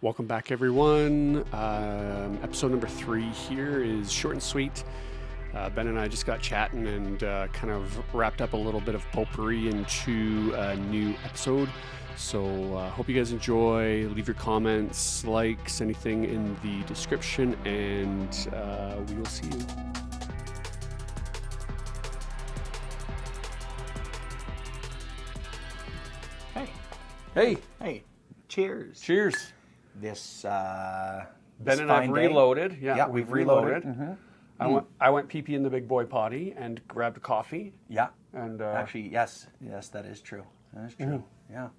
Welcome back, everyone. Episode number 3 here is short and sweet. Ben and I just got chatting and kind of wrapped up a little bit of potpourri into a new episode. So hope you guys enjoy. Leave your comments, likes, anything in the description, and we will see you. Hey. Hey. Cheers. Cheers. This Ben and I've reloaded. Yeah, we've reloaded. Mm-hmm. I went pee-pee in the big boy potty and grabbed a coffee. Yeah. And actually, yes, that is true. That is true. Mm-hmm. Yeah.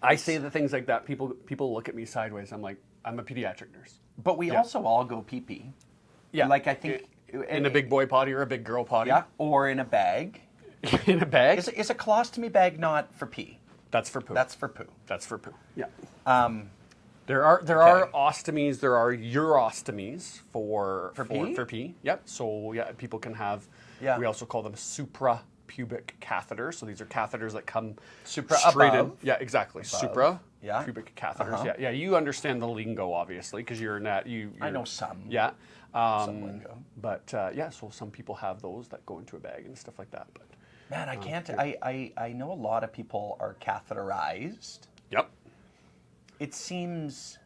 I say the things like that. People look at me sideways. I'm like, I'm a pediatric nurse. But we also all go pee-pee. Yeah. Like I think in a big boy potty or a big girl potty. Yeah. Or in a bag. In a bag. Is a colostomy bag not for pee? That's for poo. That's for poo. That's for poo. Yeah. There are ostomies. There are urostomies for pee? For pee. Yep. So yeah, people can have. Yeah. We also call them suprapubic catheters. So these are catheters that come Supra straight above. in. Yeah, exactly. Above. Supra. Yeah. Pubic catheters. Uh-huh. Yeah. You understand the lingo, obviously, because you're not. I know some. Yeah. Some lingo. But yeah, so some people have those that go into a bag and stuff like that. But Man, I can't. I know a lot of people are catheterized. yep. It seems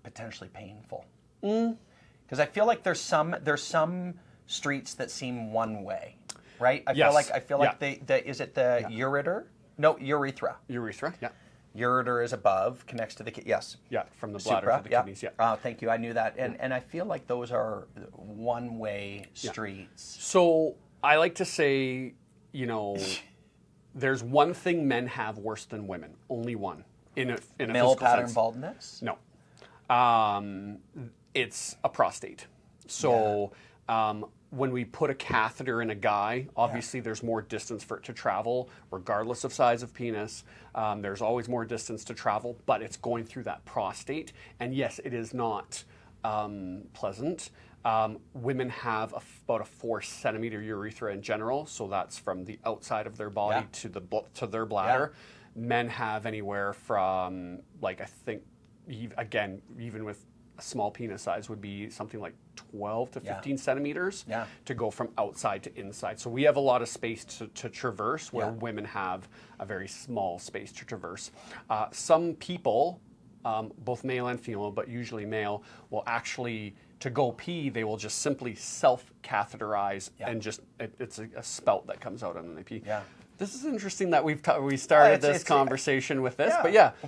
potentially painful. Because I feel like there's some streets that seem one way, right? I feel like is it the ureter? No, urethra. Urethra. Yeah. Ureter is above, connects to the yes. Yeah, from the bladder Supra, to the kidneys. Yeah. Oh, thank you. I knew that, and I feel like those are one-way streets. So I like to say, there's one thing men have worse than women. Only one in a Male physical pattern sense. baldness. No, it's a prostate. So when we put a catheter in a guy, obviously there's more distance for it to travel, regardless of size of penis. There's always more distance to travel, but it's going through that prostate. And yes, it is not pleasant. Women have about a 4-centimeter urethra in general, so that's from the outside of their body to their bladder. Yeah. Men have anywhere from, like, I think, even with a small penis size, would be something like 12 to 15 centimeters to go from outside to inside. So we have a lot of space to traverse, where women have a very small space to traverse. Some people, both male and female, but usually male, will actually, to go pee, they will just simply self-catheterize and just, it's a spout that comes out and then they pee. Yeah. This is interesting that we started this conversation with this,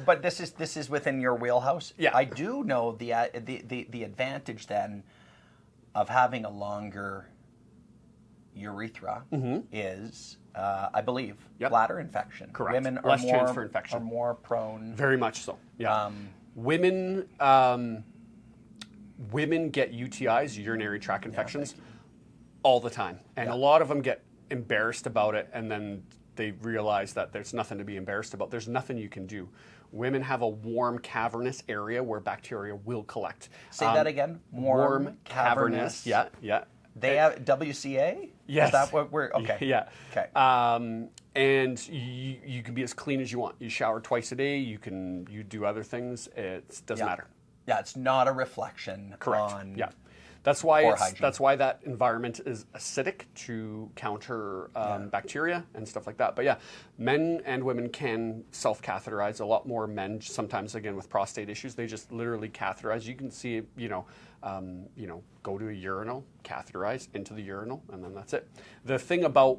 But this is within your wheelhouse. Yeah. I do know the advantage then of having a longer urethra is, I believe, bladder infection. Correct. Women are Less chance for infection. Are more prone. Very much so. Yeah. Women get UTIs, urinary tract infections, all the time, and a lot of them get embarrassed about it, and then they realize that there's nothing to be embarrassed about. There's nothing you can do. Women have a warm, cavernous area where bacteria will collect. Say that again. Warm, cavernous. Yeah. They have WCA? Yes. Is that what we're... Okay. Yeah. Okay. And you can be as clean as you want. You shower twice a day. You do other things. It doesn't matter. Yeah, it's not a reflection on... Yeah. That's why hygiene. That's why that environment is acidic to counter bacteria and stuff like that. But yeah, men and women can self-catheterize. A lot more men, sometimes again with prostate issues, they just literally catheterize. You can see, go to a urinal, catheterize into the urinal, and then that's it. The thing about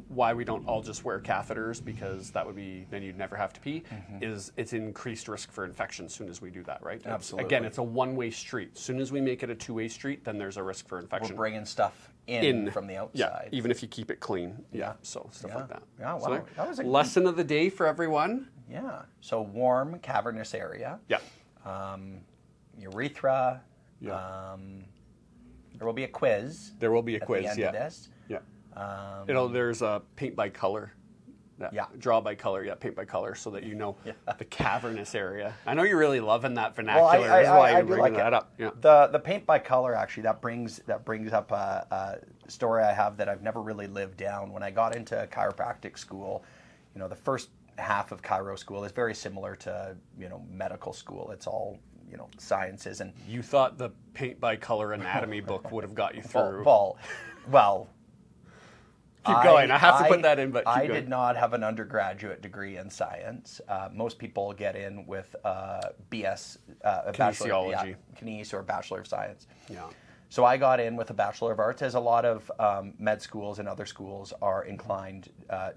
why we don't all just wear catheters, because that would be, then you'd never have to pee, is it's increased risk for infection as soon as we do that, right? Absolutely. Again, it's a one-way street. As soon as we make it a two-way street, then there's a risk for infection. We're bringing stuff in from the outside. Yeah, even if you keep it clean. Yeah, so stuff like that. Yeah, wow. So that was a lesson of the day for everyone. Yeah, so warm, cavernous area. Yeah. Urethra. Yeah. There will be a quiz. There will be a at quiz, the end of this. Yeah. There's a paint by color. Draw by color, paint by color, so that you know the cavernous area. I know you're really loving that vernacular. That's why you're bringing that up. Yeah. The paint by color, actually, that brings up a story I have that I've never really lived down. When I got into chiropractic school, the first half of Cairo school is very similar to, medical school. It's all, sciences. And You thought the paint by color anatomy book would have got you through. Well, Keep going. I have to put that in, but keep I going. did not have an undergraduate degree in science. Most people get in with BS, a bachelor, Kinesiology. Kines or Bachelor of Science. Yeah. So I got in with a Bachelor of Arts, as a lot of med schools and other schools are inclined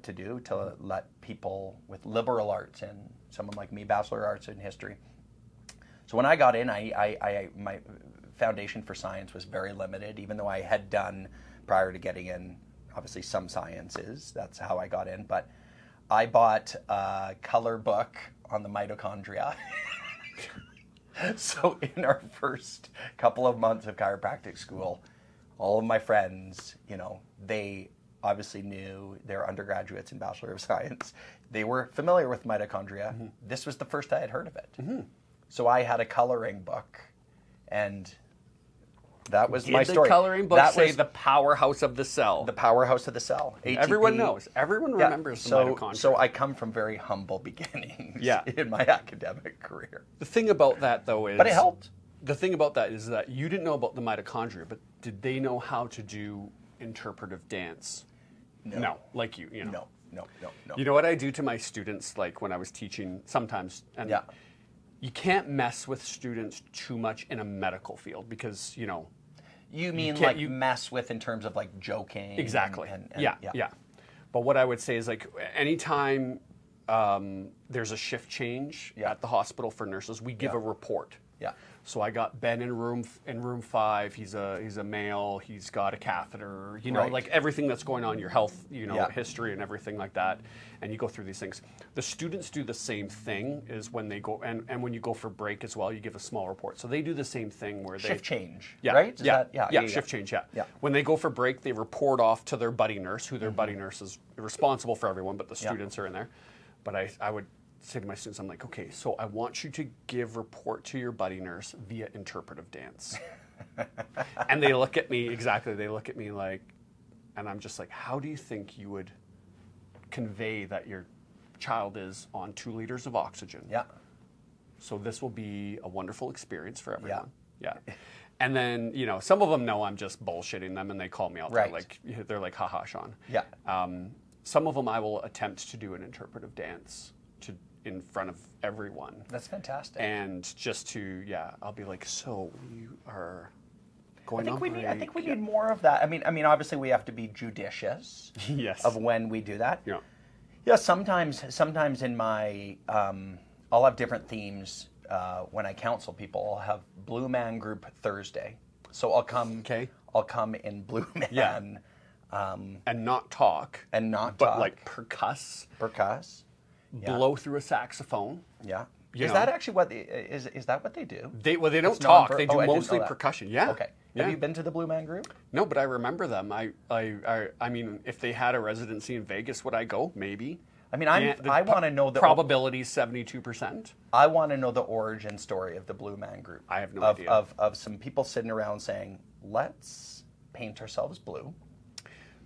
to do, to let people with liberal arts in. Someone like me, Bachelor of Arts in History. So when I got in, my foundation for science was very limited, even though I had done, prior to getting in, obviously some sciences. That's how I got in. But I bought a color book on the mitochondria. So in our first couple of months of chiropractic school, all of my friends, they obviously knew, they're undergraduates in Bachelor of Science. They were familiar with mitochondria. Mm-hmm. This was the first I had heard of it. Mm-hmm. So I had a coloring book, and that was my story. The coloring book say the powerhouse of the cell? The powerhouse of the cell. ATP. Everyone knows. Everyone remembers the mitochondria. So I come from very humble beginnings in my academic career. The thing about that, though, is... But it helped. The thing about that is that you didn't know about the mitochondria, but did they know how to do interpretive dance? No. Like you know. No. You know what I do to my students, like when I was teaching sometimes? And you can't mess with students too much in a medical field because, You mean like you mess with in terms of like joking? Exactly. And yeah. But what I would say is like anytime there's a shift change at the hospital for nurses, we give a report. Yeah. So I got Ben in room 5. He's a male. He's got a catheter. Like everything that's going on, your health, history and everything like that. And you go through these things. The students do the same thing is when they go and when you go for break as well, you give a small report. So they do the same thing where they shift change. Yeah. Right? Shift change. Yeah. Yeah. When they go for break, they report off to their buddy nurse, who their buddy nurse is responsible for everyone, but the students are in there. But I would say to my students, I'm like, okay, so I want you to give report to your buddy nurse via interpretive dance. And they look at me, they look at me like, and I'm just like, how do you think you would convey that your child is on 2 liters of oxygen? Yeah. So this will be a wonderful experience for everyone. Yeah. And then, some of them know I'm just bullshitting them and they call me out. Right. They're like, haha, Sean. Yeah. Some of them I will attempt to do an interpretive dance in front of everyone. That's fantastic. And just to, I'll be like, so you are going on break. I think we need more of that. I mean, obviously we have to be judicious of when we do that. Yeah. Yeah, sometimes in my, I'll have different themes when I counsel people. I'll have Blue Man Group Thursday. So I'll come in Blue Man. Yeah. And not talk. But like percuss. Blow through a saxophone. Yeah. Is that actually what is that what they do? They don't talk. They do mostly percussion. Yeah. Okay. Have you been to the Blue Man Group? No, but I remember them. I mean, if they had a residency in Vegas, would I go? Maybe. I mean, I want to know the probability is 72%. I want to know the origin story of the Blue Man Group. I have no idea. Of some people sitting around saying, let's paint ourselves blue.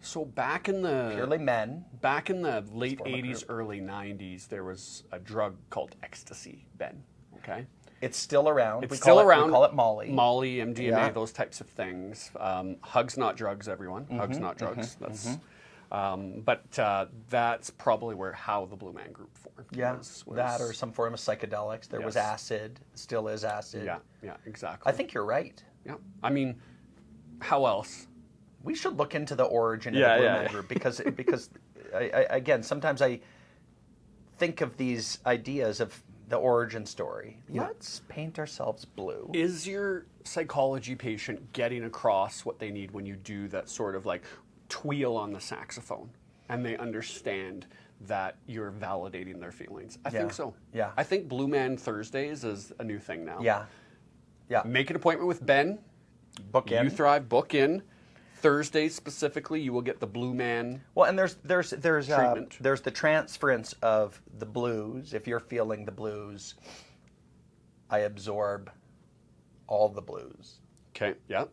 So back in the purely men. Back in the late 80s, early 90s, there was a drug called ecstasy, Ben. Okay. It's still around. It's still around. We call it Molly. Molly, MDMA, those types of things. Hugs, not drugs, everyone. Hugs, not drugs. That's. But that's probably how the Blue Man Group formed. Yeah, that or some form of psychedelics. There was acid, still is acid. Yeah, exactly. I think you're right. Yeah, I mean, how else? We should look into the origin of the Blue Man Group because again, sometimes I think of these ideas of the origin story. Let's paint ourselves blue. Is your psychology patient getting across what they need when you do that sort of like tweel on the saxophone and they understand that you're validating their feelings? I think so. Yeah. I think Blue Man Thursdays is a new thing now. Yeah. Make an appointment with Ben. Book in. You Thrive, book in. Thursdays specifically, you will get the Blue Man. Well, and there's the transference of the blues. If you're feeling the blues, I absorb all the blues. Okay. Yeah.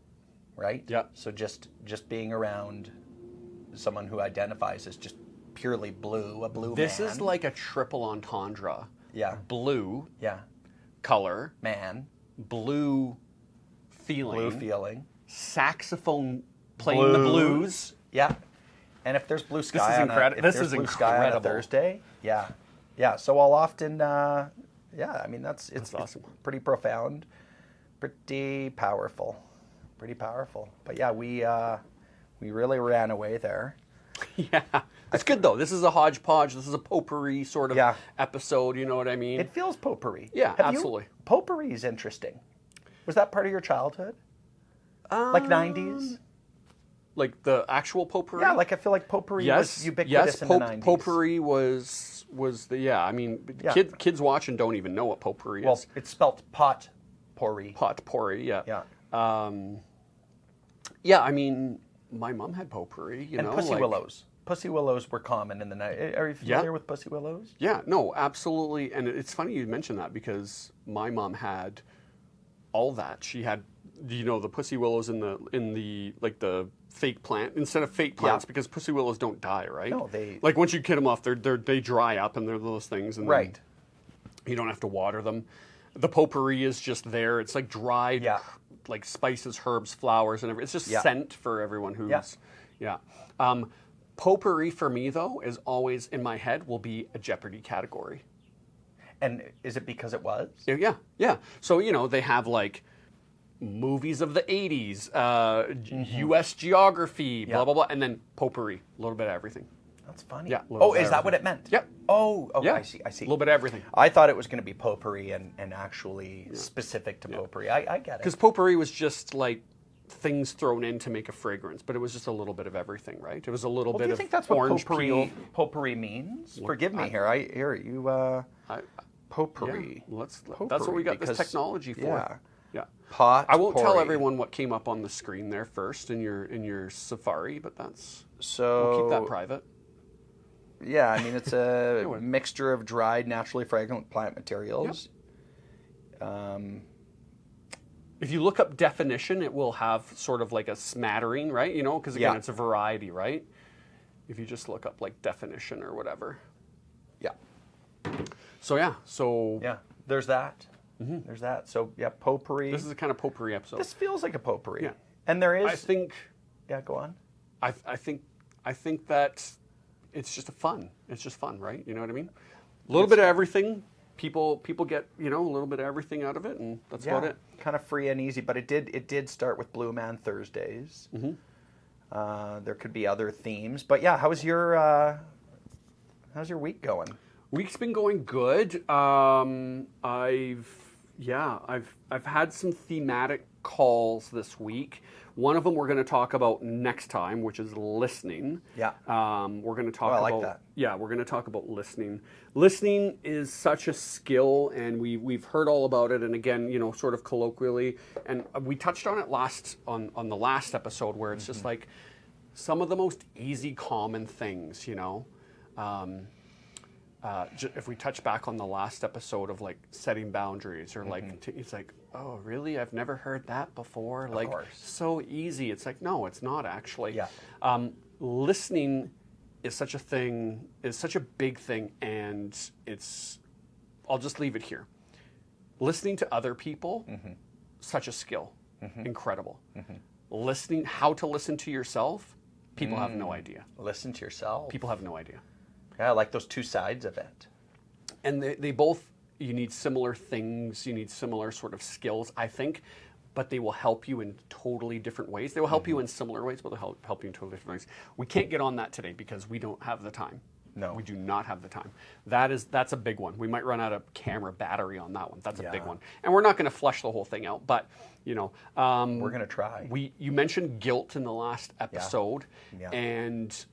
Right. Yeah. So just being around someone who identifies as just purely blue, a blue This man. is like a triple entendre. Yeah. Blue Yeah. color, Man. blue feeling, Blue feeling. saxophone playing the blues. Yeah. And if there's blue sky on incredible. a Thursday, yeah. Yeah. So I'll often I mean it's awesome. pretty profound, pretty powerful. But yeah, we really ran away there. Yeah. It's good though. This is a hodgepodge. This is a potpourri sort of episode, you know what I mean? It feels potpourri. Yeah, absolutely. Potpourri is interesting. Was that part of your childhood? Like 90s? Like the actual potpourri? Yeah, like I feel like potpourri was ubiquitous in the 90s. Potpourri was I mean, kids watch and don't even know what potpourri is. Well, it's spelt potpourri. Potpourri, yeah. Yeah. Yeah, I mean, my mom had potpourri, and pussy willows. Pussy willows were common in the night. Are you familiar with pussy willows? Yeah, no, absolutely. And it's funny you mentioned that because my mom had all that. She had, the pussy willows in the like the fake plant instead of fake plants because pussy willows don't die, right? No, they like once you get them off, they dry up and they're those things, and right. You don't have to water them. The potpourri is just there. It's like dried, like spices, herbs, flowers, and everything. It's just scent for everyone who's, potpourri for me, though, is always in my head will be a Jeopardy category. And is it because it was? Yeah. So, they have like movies of the 80s, U.S. geography, blah, blah, blah, and then potpourri, a little bit of everything. That's funny. Yeah. Is that what it meant? Yep. Oh, yeah. I see. A little bit of everything. I thought it was going to be potpourri and actually specific to potpourri. I get it. Because potpourri was just like things thrown in to make a fragrance, but it was just a little bit of everything, right? It was a little bit of do you think that's what orange peel. Potpourri means? Forgive me here. Potpourri. Yeah, that's what we got this technology for. Yeah. Potpourri. I won't tell everyone what came up on the screen there first in your Safari, but we'll keep that private. Yeah, I mean it's a mixture of dried, naturally fragrant plant materials. Yep. If you look up definition, it will have sort of like a smattering, right? Because again, it's a variety, right? If you just look up like definition or whatever. Yeah. So there's that. Mm-hmm. There's that. So potpourri. This is a kind of potpourri episode. This feels like a potpourri. Yeah. And there is. I think. Yeah, go on. I think that it's just fun. It's just fun, right? You know what I mean? A little bit of everything. People get a little bit of everything out of it, and that's about it. Kind of free and easy, but it did start with Blue Man Thursdays. Mm-hmm. There could be other themes, but how's your week going? Week's been going good. I've had some thematic calls this week. One of them we're going to talk about next time, which is listening. Yeah. We're going to talk about that. Yeah, we're going to talk about listening. Listening is such a skill, and we've heard all about it. And again, sort of colloquially, and we touched on it on the last episode, where it's just like some of the most easy, common things. If we touch back on the last episode of like setting boundaries or like it's like, oh really, I've never heard that before. Like so easy. It's like, no, it's not actually. Yeah. Listening is such a big thing, and I'll just leave it here. Listening to other people, such a skill, incredible. Listening, how to listen to yourself, people have no idea. Listen to yourself. People have no idea. Yeah, I like those two sides of it. And they both, you need similar things, you need similar sort of skills, I think, but they will help you in totally different ways. They will help you in similar ways, but they'll help you in totally different ways. We can't get on that today because we don't have the time. No. We do not have the time. That's a big one. We might run out of camera battery on that one. That's a big one. And we're not going to flesh the whole thing out, but, we're going to try. You mentioned guilt in the last episode, and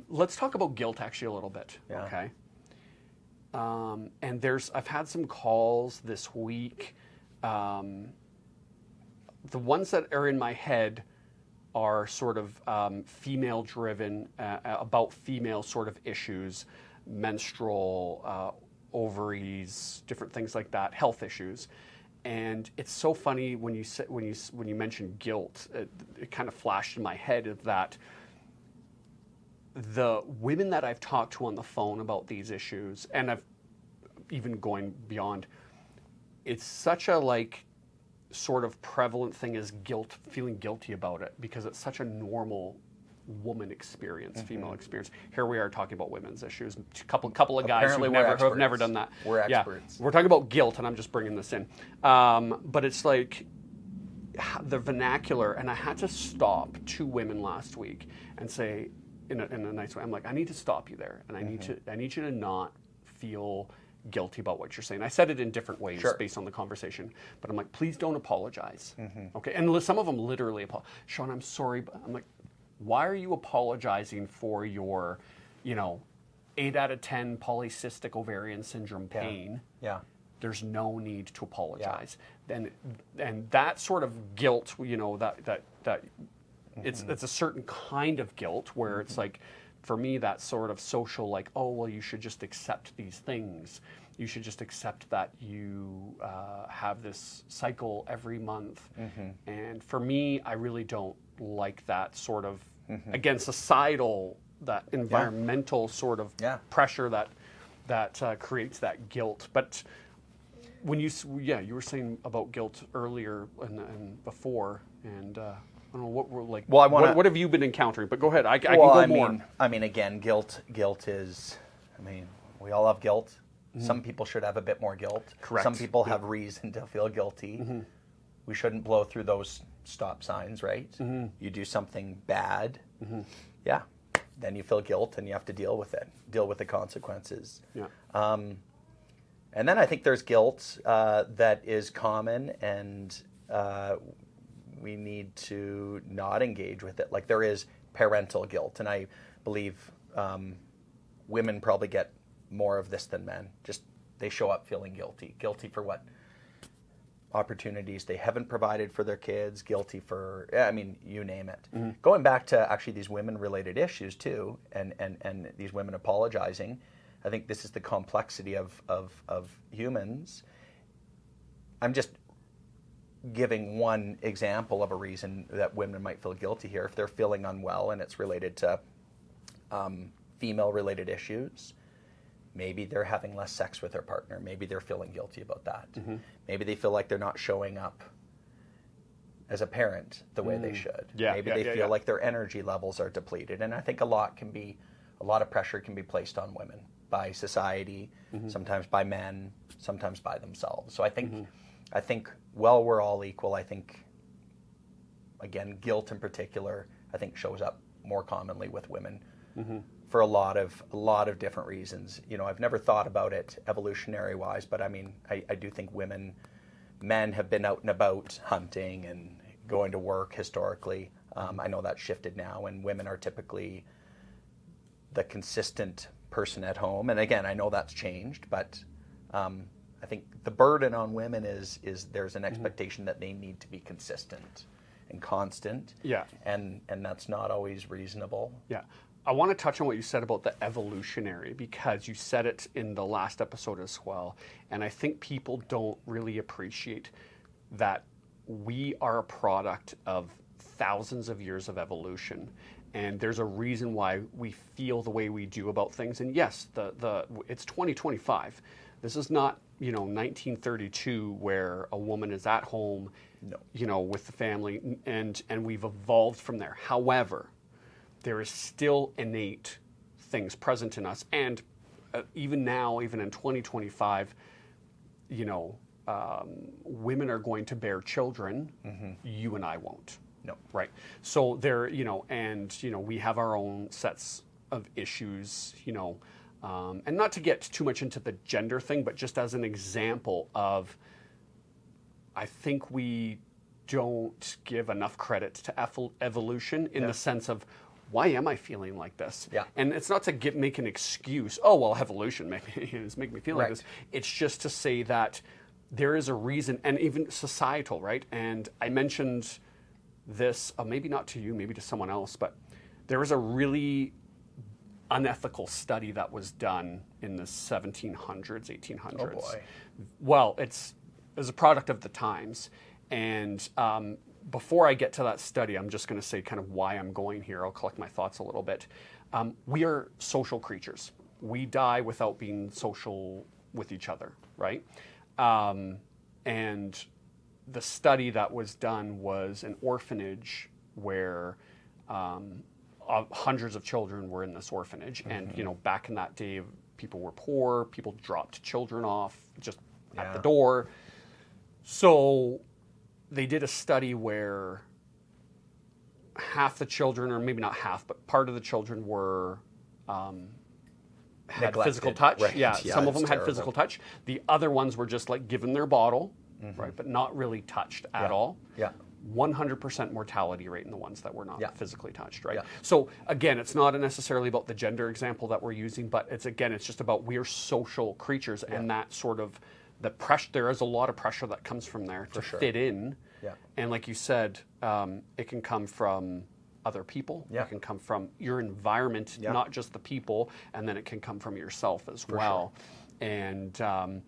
let's talk about guilt actually a little bit, okay? And I've had some calls this week. The ones that are in my head are sort of female-driven, about female sort of issues, menstrual, ovaries, different things like that, health issues. And it's so funny when you mention guilt, it kind of flashed in my head of that. the women that I've talked to on the phone about these issues, and I've even going beyond, it's such a like sort of prevalent thing as guilt, feeling guilty about it, because it's such a normal woman experience, female experience. Here we are talking about women's issues. Couple of guys who have never done that. We're experts. Yeah, we're talking about guilt, and I'm just bringing this in. But it's like the vernacular, and I had to stop 2 women last week and say, in a nice way, I'm like, I need to stop you there, and I need you to not feel guilty about what you're saying. I said it in different ways based on the conversation, but I'm like, please don't apologize. Okay, and some of them literally apologize. Sean, I'm sorry, but I'm like, why are you apologizing for your, 8 out of 10 polycystic ovarian syndrome pain? Yeah. There's no need to apologize. And that sort of guilt, that it's a certain kind of guilt where it's like, for me, that sort of social, like, oh, well, you should just accept these things. You should just accept that you have this cycle every month. And for me, I really don't like that sort of, again, societal, that environmental sort of pressure that creates that guilt. But when you were saying about guilt earlier and before, and I don't know what we're like. Well, what have you been encountering? But go ahead. I can go more. Again, guilt is. We all have guilt. Some people should have a bit more guilt. Correct. Some people have reason to feel guilty. We shouldn't blow through those stop signs, right? You do something bad, then you feel guilt and you have to deal with it. Deal with the consequences. Yeah. And then I think there's guilt that is common, and we need to not engage with it. Like, there is parental guilt, and I believe women probably get more of this than men. Just they show up feeling guilty. Guilty for what? Opportunities they haven't provided for their kids. Guilty for, you name it. Going back to actually these women-related issues too, and these women apologizing, I think this is the complexity of humans. I'm just giving one example of a reason that women might feel guilty here. If they're feeling unwell and it's related to female-related issues, maybe they're having less sex with their partner. Maybe they're feeling guilty about that. Maybe they feel like they're not showing up as a parent the way they should. Maybe they feel like their energy levels are depleted. And I think a lot of pressure can be placed on women by society, sometimes by men, sometimes by themselves. So I think while we're all equal, I think, again, guilt in particular, I think shows up more commonly with women for a lot of different reasons. I've never thought about it evolutionary wise, but I do think men have been out and about hunting and going to work historically. I know that's shifted now, and women are typically the consistent person at home. And again, I know that's changed, but I think the burden on women is there's an expectation that they need to be consistent and constant. Yeah. And that's not always reasonable. Yeah. I want to touch on what you said about the evolutionary, because you said it in the last episode as well. And I think people don't really appreciate that we are a product of thousands of years of evolution. And there's a reason why we feel the way we do about things. And yes, it's 2025. This is not, 1932 where a woman is at home, with the family, and we've evolved from there. However, there is still innate things present in us. And even now, even in 2025, women are going to bear children. You and I won't. No. Right. So there, we have our own sets of issues, and not to get too much into the gender thing, but just as an example of, I think we don't give enough credit to evolution in the sense of, why am I feeling like this? Yeah. And it's not to make an excuse, oh, well, evolution is making me feel like this. It's just to say that there is a reason, and even societal, right? And I mentioned this, maybe not to you, maybe to someone else, but there was a really unethical study that was done in the 1700s, 1800s. Oh boy. Well, it's a product of the times. And before I get to that study, I'm just going to say kind of why I'm going here. I'll collect my thoughts a little bit. We are social creatures. We die without being social with each other, right? And the study that was done was an orphanage where hundreds of children were in this orphanage. And, back in that day, people were poor, people dropped children off just at the door. So they did a study where half the children, or maybe not half, but part of the children were had neglected. Physical touch. Right. Yeah, some of them it's had terrible. physical touch. The other ones were just like given their bottle, right, but not really touched at all. Yeah. 100% mortality rate in the ones that were not physically touched, right? Yeah. So again, it's not necessarily about the gender example that we're using, but it's just about we're social creatures, and that sort of the pressure. There is a lot of pressure that comes from there to fit in. Yeah. And like you said, it can come from other people. Yeah. It can come from your environment, not just the people, and then it can come from yourself as well. Sure. And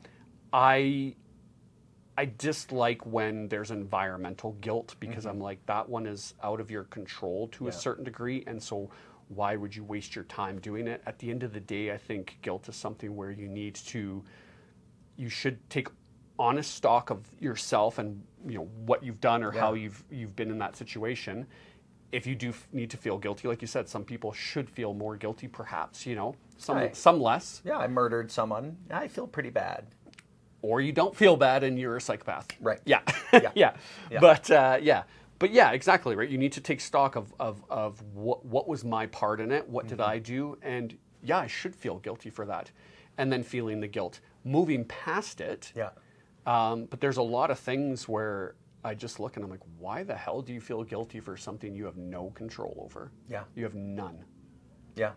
I dislike when there's environmental guilt, because I'm like, that one is out of your control to a certain degree, and so why would you waste your time doing it? At the end of the day, I think guilt is something where you should take honest stock of yourself and what you've done or how you've been in that situation. If you do need to feel guilty, like you said, some people should feel more guilty, perhaps. Some less. Yeah, I murdered someone. I feel pretty bad. Or you don't feel bad and you're a psychopath. Right. Yeah. Yeah. But exactly, right? You need to take stock of what was my part in it, what did I do, and I should feel guilty for that, and then feeling the guilt, moving past it. Yeah. But there's a lot of things where I just look and I'm like, why the hell do you feel guilty for something you have no control over? Yeah. You have none. Yeah.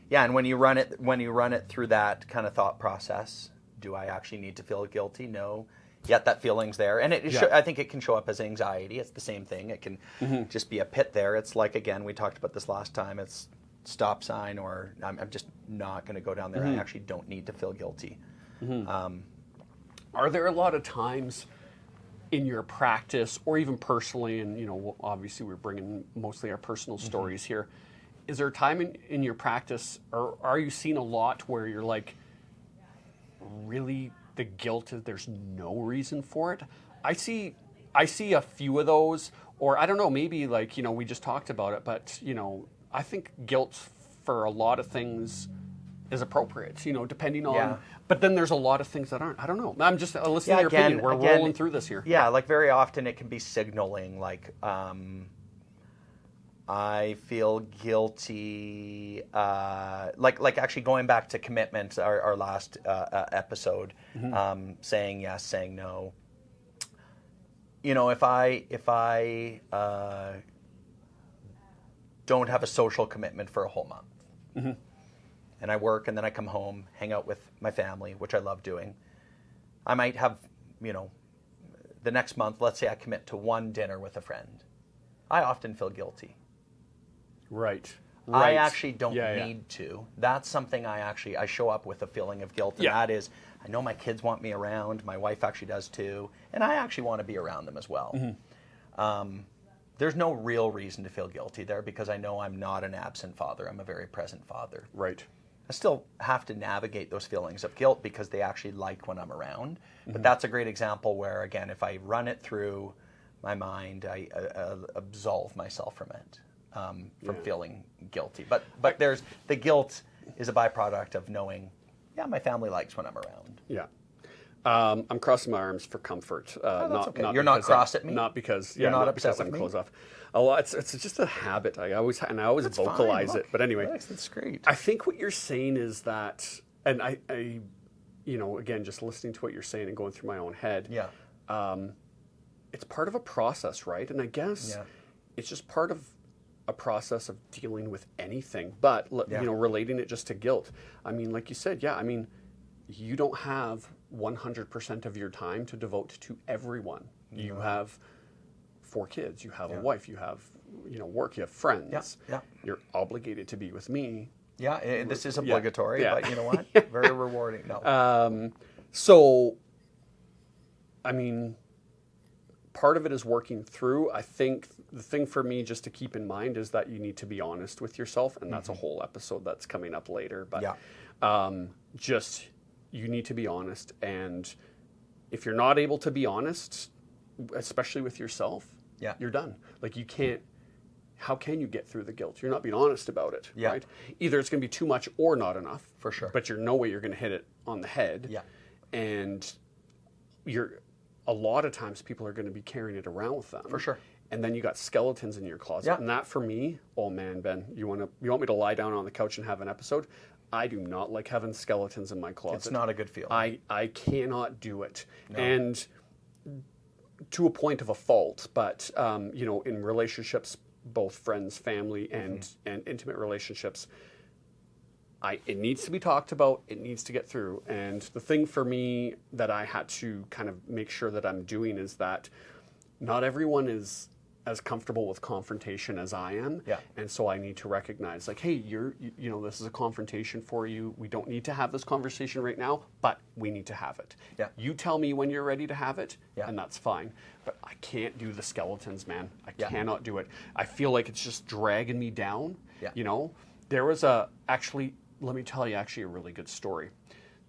Yeah, and when you run it through that kind of thought process, do I actually need to feel guilty? No. Yet that feeling's there. And I think it can show up as anxiety. It's the same thing. It can just be a pit there. It's like, again, we talked about this last time. It's stop sign, or I'm just not going to go down there. I actually don't need to feel guilty. Are there a lot of times in your practice, or even personally, and obviously we're bringing mostly our personal stories here, is there a time in your practice, or are you seeing a lot where you're like, really, the guilt is there's no reason for it? I see a few of those, or I don't know, maybe like, we just talked about it, but I think guilt for a lot of things is appropriate, depending on, but then there's a lot of things that aren't. I don't know. I'm just listening to your opinion. We're rolling through this here. Yeah, like very often it can be signaling, like, I feel guilty, like actually going back to commitment, our last episode, saying yes, saying no. If I don't have a social commitment for a whole month, and I work and then I come home, hang out with my family, which I love doing, I might have, the next month, let's say I commit to one dinner with a friend. I often feel guilty. Right. I actually don't need to. That's something I show up with a feeling of guilt, and that is, I know my kids want me around, my wife actually does too, and I actually want to be around them as well. There's no real reason to feel guilty there, because I know I'm not an absent father, I'm a very present father. Right. I still have to navigate those feelings of guilt because they actually like when I'm around. But that's a great example where, again, if I run it through my mind, I absolve myself from it. From feeling guilty, but there's the guilt is a byproduct of knowing, my family likes when I'm around. Yeah, I'm crossing my arms for comfort. That's okay. You're not cross at me. Not because you're not upset because with I'm me. Close off. Oh, it's just a habit. I always That's vocalize fine. it. But anyway, that's great. I think what you're saying is that, and I again, just listening to what you're saying and going through my own head. Yeah. It's part of a process, right? And I guess it's just part of a process of dealing with anything, but relating it just to guilt. I mean, like you said, you don't have 100% of your time to devote to everyone. You have 4 kids, you have a wife, you have work, you have friends. You're obligated to be with me. Yeah, this is obligatory, but you know what? Very rewarding. No. So, I mean, part of it is working through. I think the thing for me just to keep in mind is that you need to be honest with yourself, and that's a whole episode that's coming up later. But just you need to be honest, and if you're not able to be honest, especially with yourself, you're done. Like you can't. How can you get through the guilt? You're not being honest about it, right? Either it's going to be too much or not enough. For sure. But you're no way you're going to hit it on the head. Yeah. And a lot of times people are going to be carrying it around with them. For sure. And then you got skeletons in your closet. Yeah. And that for me, oh man, Ben, you want me to lie down on the couch and have an episode? I do not like having skeletons in my closet. It's not a good feeling. I cannot do it. No. And to a point of a fault, but in relationships, both friends, family, and intimate relationships, it needs to be talked about. It needs to get through. And the thing for me that I had to kind of make sure that I'm doing is that not everyone is as comfortable with confrontation as I am. Yeah. And so I need to recognize, like, hey, this is a confrontation for you. We don't need to have this conversation right now, but we need to have it. Yeah. You tell me when you're ready to have it, Yeah. and that's fine. But I can't do the skeletons, man. I Yeah. cannot do it. I feel like it's just dragging me down. Yeah. There was let me tell you actually a really good story.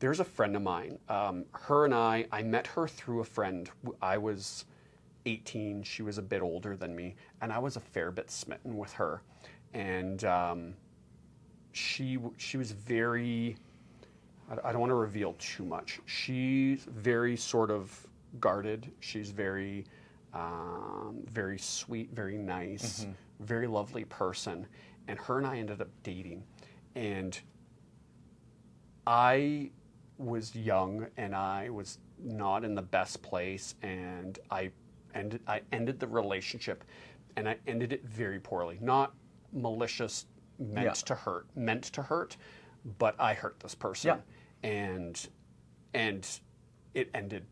There's a friend of mine. Her and I met her through a friend. I was 18. She was a bit older than me, and I was a fair bit smitten with her. And she was very, I don't want to reveal too much. She's very sort of guarded. She's very, very sweet, very nice, very lovely person. And her and I ended up dating. And I was young and I was not in the best place, and I ended the relationship, and I ended it very poorly. Not malicious, meant to hurt, but I hurt this person, and it ended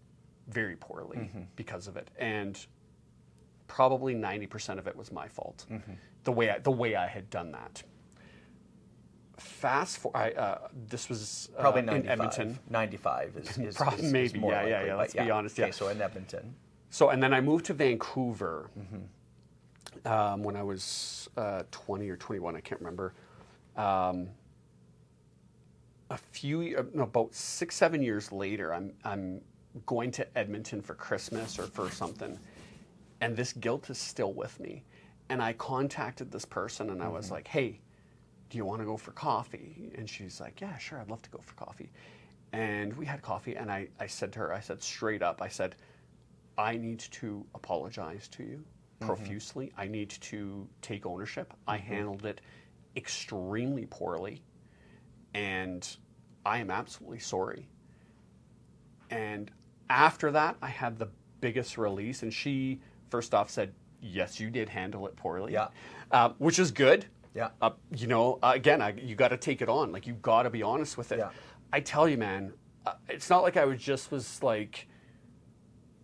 very poorly because of it. And probably 90% of it was my fault. The way I had done that. This was probably in Edmonton. 95 is Maybe, is more likely, let's be honest. Okay, so in Edmonton. So, and then I moved to Vancouver when I was 20 or 21, I can't remember. About 6-7 years later, I'm going to Edmonton for Christmas or for something, and this guilt is still with me. And I contacted this person, and I was like, hey, do you want to go for coffee? And she's like, yeah, sure, I'd love to go for coffee. And we had coffee, and I said to her, I said straight up, I said, I need to apologize to you profusely. I need to take ownership. I handled it extremely poorly, and I am absolutely sorry. And after that, I had the biggest release, and she first off said, yes, you did handle it poorly, which is good. Yeah. Again, you got to take it on. Like, you got to be honest with it. Yeah. I tell you, man, it's not like I was like,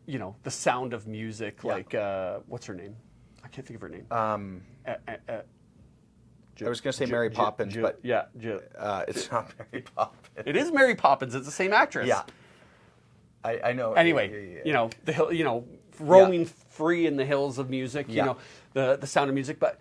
the Sound of Music, like, what's her name? I can't think of her name. I was going to say Mary Poppins, but it's not Mary Poppins. It is Mary Poppins. It's the same actress. Yeah. I know. Anyway, the hill, roaming free in the hills of music, the Sound of Music, but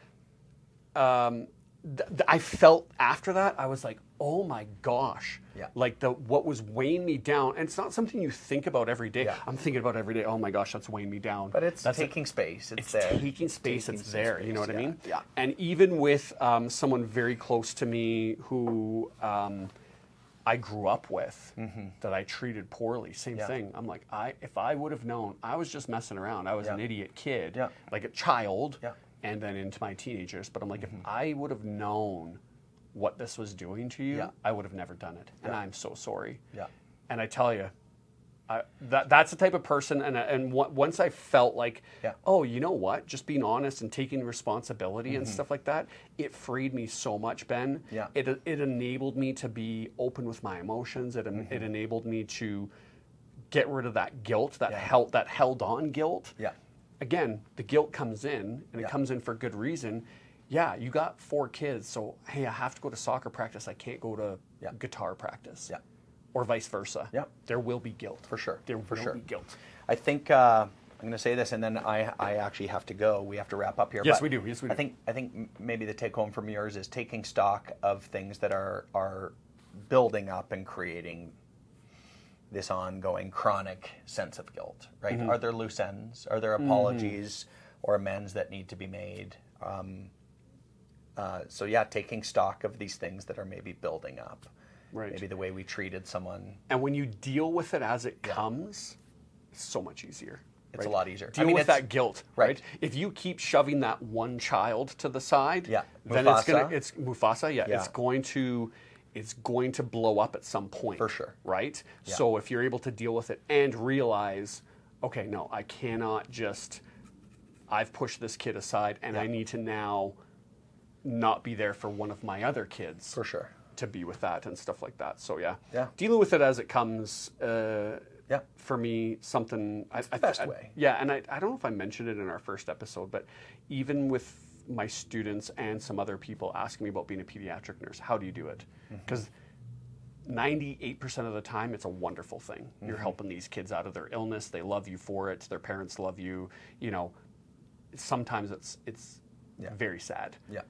I felt after that, I was like, oh my gosh. Yeah. Like what was weighing me down, and it's not something you think about every day. Yeah. I'm thinking about every day, oh my gosh, that's weighing me down. But that's taking space. It's there. Taking space, it's there. Space, you know what I mean? Yeah. And even with someone very close to me who I grew up with, that I treated poorly, same thing. I'm like, if I would have known, I was just messing around. I was an idiot kid, like a child. Yeah. And then into my teenagers. But I'm like, if I would have known what this was doing to you, I would have never done it. And I'm so sorry. Yeah. And I tell you, that's the type of person. And once I felt like, oh, you know what? Just being honest and taking responsibility and stuff like that, it freed me so much, Ben. Yeah. It enabled me to be open with my emotions. It enabled me to get rid of that guilt, that held on guilt. Yeah. Again, the guilt comes in, and it comes in for good reason. Yeah, you got 4 kids, so hey, I have to go to soccer practice. I can't go to guitar practice. Yeah. Or vice versa. Yeah. There will be guilt. For sure. There will be guilt. I think going to say this, and then I actually have to go. We have to wrap up here. Yes, but we do. Yes, we do. I think maybe the take home from yours is taking stock of things that are building up and creating this ongoing chronic sense of guilt, right? Are there loose ends? Are there apologies or amends that need to be made? So yeah, taking stock of these things that are maybe building up. Right. Maybe the way we treated someone. And when you deal with it as it comes, it's so much easier. It's a lot easier. Deal with that guilt, right? If you keep shoving that one child to the side, then it's Mufasa. Yeah, it's going to blow up at some point. For sure. Right? Yeah. So if you're able to deal with it and realize, okay, no, I cannot just, I've pushed this kid aside and I need to now not be there for one of my other kids. For sure. To be with that and stuff like that. So yeah. Dealing with it as it comes, for me, something... It's the best way. Yeah, and I don't know if I mentioned it in our first episode, but even with my students and some other people asking me about being a pediatric nurse, how do you do it? Because 98% of the time, it's a wonderful thing. You're helping these kids out of their illness. They love you for it. Their parents love you. You know, sometimes it's very sad. Yeah.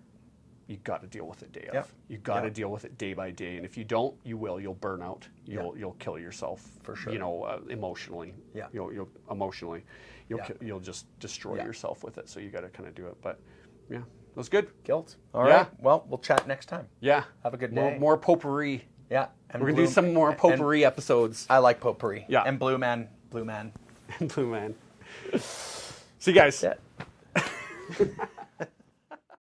You got to deal with it day of. You got to deal with it day by day, and if you don't, you'll burn out. You'll kill yourself for sure. You know, emotionally. Yeah. You'll just destroy yourself with it. So you got to kind of do it. But yeah, that was good. Guilt. All right. Well, we'll chat next time. Yeah. Have a good day. More potpourri. Yeah. And we're gonna do some more potpourri episodes. I like potpourri. Yeah. And Blue Man. And Blue Man. See you guys. Yeah.